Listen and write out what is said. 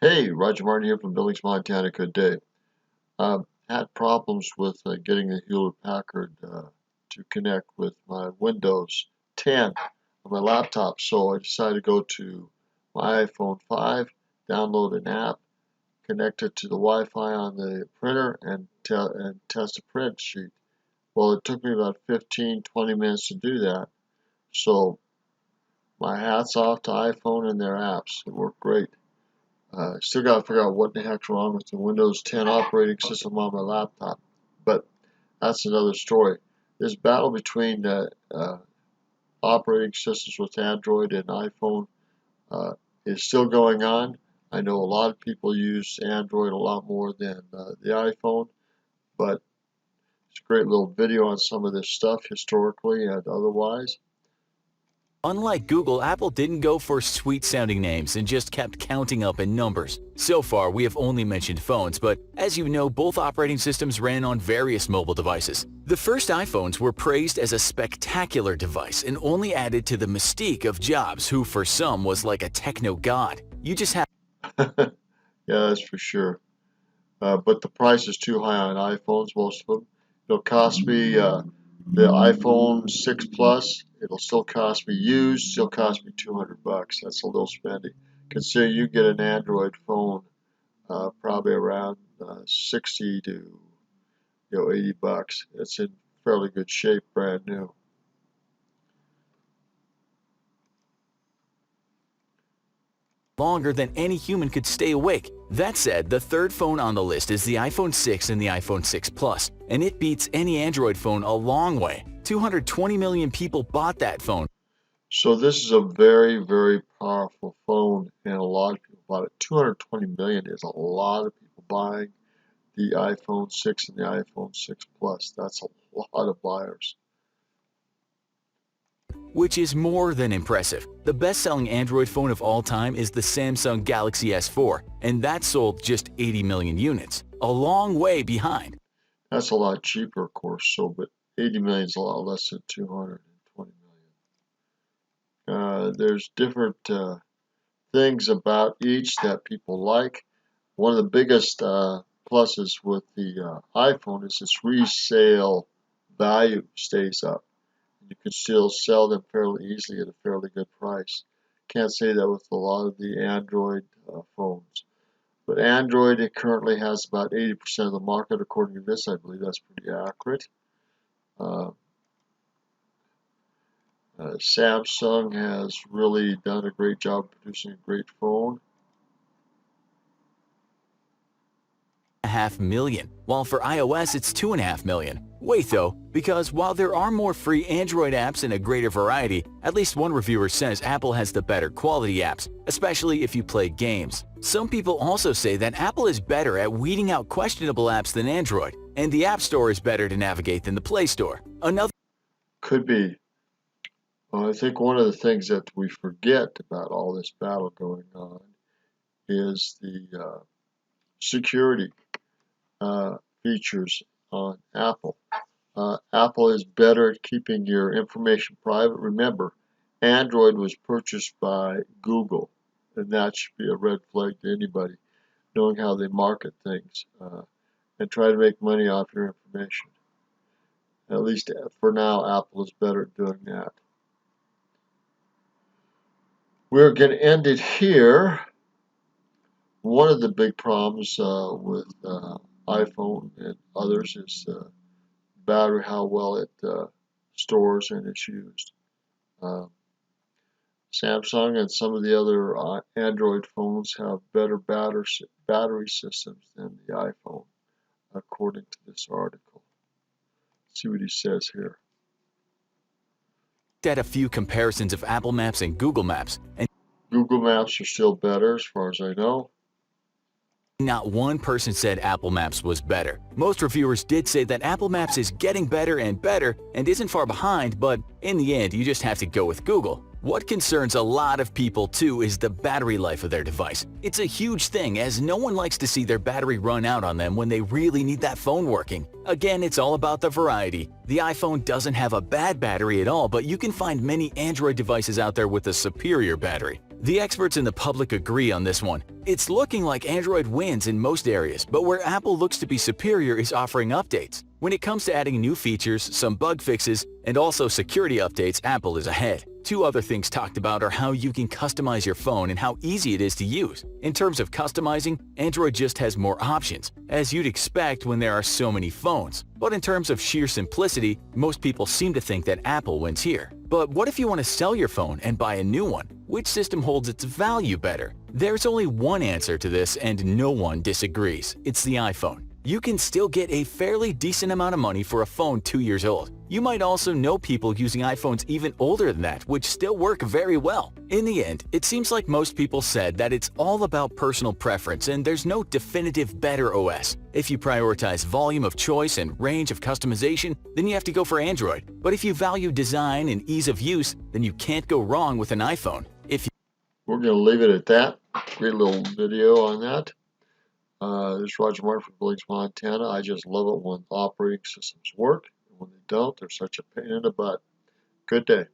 Hey, Roger Martin here from Billings, Montana. Good day. Had problems with getting the Hewlett-Packard to connect with my Windows 10 on my laptop, so I decided to go to my iPhone 5, download an app, connect it to the Wi-Fi on the printer, and test a print sheet. Well, it took me about 15-20 minutes to do that, so my hat's off to iPhone and their apps. It worked great. Still got to figure out what the heck's wrong with the Windows 10 operating system on my laptop, but that's another story. This battle between operating systems with Android and iPhone is still going on. I know a lot of people use Android a lot more than the iPhone, but it's a great little video on some of this stuff historically and otherwise. Unlike Google, Apple didn't go for sweet-sounding names and just kept counting up in numbers. So far, we have only mentioned phones, but as you know, both operating systems ran on various mobile devices. The first iPhones were praised as a spectacular device and only added to the mystique of Jobs, who for some was like a techno god. You just have Yeah, that's for sure. But the price is too high on iPhones, most of them. It'll cost me the iPhone 6 Plus. It'll still cost me used, still cost me $200. That's a little spendy. Consider you get an Android phone, probably around 60 to $80. It's in fairly good shape, brand new. longer than any human could stay awake. That said, the third phone on the list is the iPhone 6 and the iPhone 6 Plus, and it beats any Android phone a long way. 220 million people bought that phone. So this is a very, very powerful phone, and a lot of people bought it. 220 million is a lot of people buying the iPhone 6 and the iPhone 6 Plus. That's a lot of buyers. Which is more than impressive. The best-selling Android phone of all time is the Samsung Galaxy S4, and that sold just 80 million units, a long way behind. That's a lot cheaper, of course, but 80 million is a lot less than 220 million. There's different things about each that people like. One of the biggest pluses with the iPhone is its resale value stays up. You can still sell them fairly easily at a fairly good price. Can't say that with a lot of the Android phones. But Android, it currently has about 80% of the market, according to this. I believe that's pretty accurate. Samsung has really done a great job producing a great phone. 1.5 million, while for iOS it's 2.5 million. Wait though, because while there are more free Android apps and a greater variety, at least one reviewer says Apple has the better quality apps, especially if you play games. Some people also say that Apple is better at weeding out questionable apps than Android, and the App Store is better to navigate than the Play Store. Another Could be. Well, I think one of the things that we forget about all this battle going on is the security features on Apple. Apple is better at keeping your information private. Remember, Android was purchased by Google, and that should be a red flag to anybody knowing how they market things and try to make money off your information. At least for now, Apple is better at doing that. We're going to end it here. One of the big problems with iPhone and others is battery, how well it stores and is used. Samsung and some of the other Android phones have better battery systems than the iPhone, according to this article. Let's see what he says here. at a few comparisons of Apple Maps and Google Maps, and Google Maps are still better as far as I know. not one person said Apple Maps was better. Most reviewers did say that Apple Maps is getting better and isn't far behind, but in the end, you just have to go with Google. What concerns a lot of people too is the battery life of their device. It's a huge thing, as no one likes to see their battery run out on them when they really need that phone working. Again, it's all about the variety. The iPhone doesn't have a bad battery at all, but you can find many Android devices out there with a superior battery. The experts and the public agree on this one. It's looking like Android wins in most areas, but where Apple looks to be superior is offering updates. When it comes to adding new features, some bug fixes, and also security updates, Apple is ahead. Two other things talked about are how you can customize your phone and how easy it is to use. In terms of customizing, Android just has more options, as you'd expect when there are so many phones. But in terms of sheer simplicity, most people seem to think that Apple wins here. But what if you want to sell your phone and buy a new one? Which system holds its value better? There's only one answer to this and no one disagrees. It's the iPhone. You can still get a fairly decent amount of money for a phone 2 years old. You might also know people using iPhones even older than that, which still work very well. In the end, it seems like most people said that it's all about personal preference and there's no definitive better OS. If you prioritize volume of choice and range of customization, then you have to go for Android. But if you value design and ease of use, then you can't go wrong with an iPhone. We're going to leave it at that. Great little video on that. This is Roger Martin from Billings, Montana. I just love it when operating systems work. And when they don't, they're such a pain in the butt. Good day.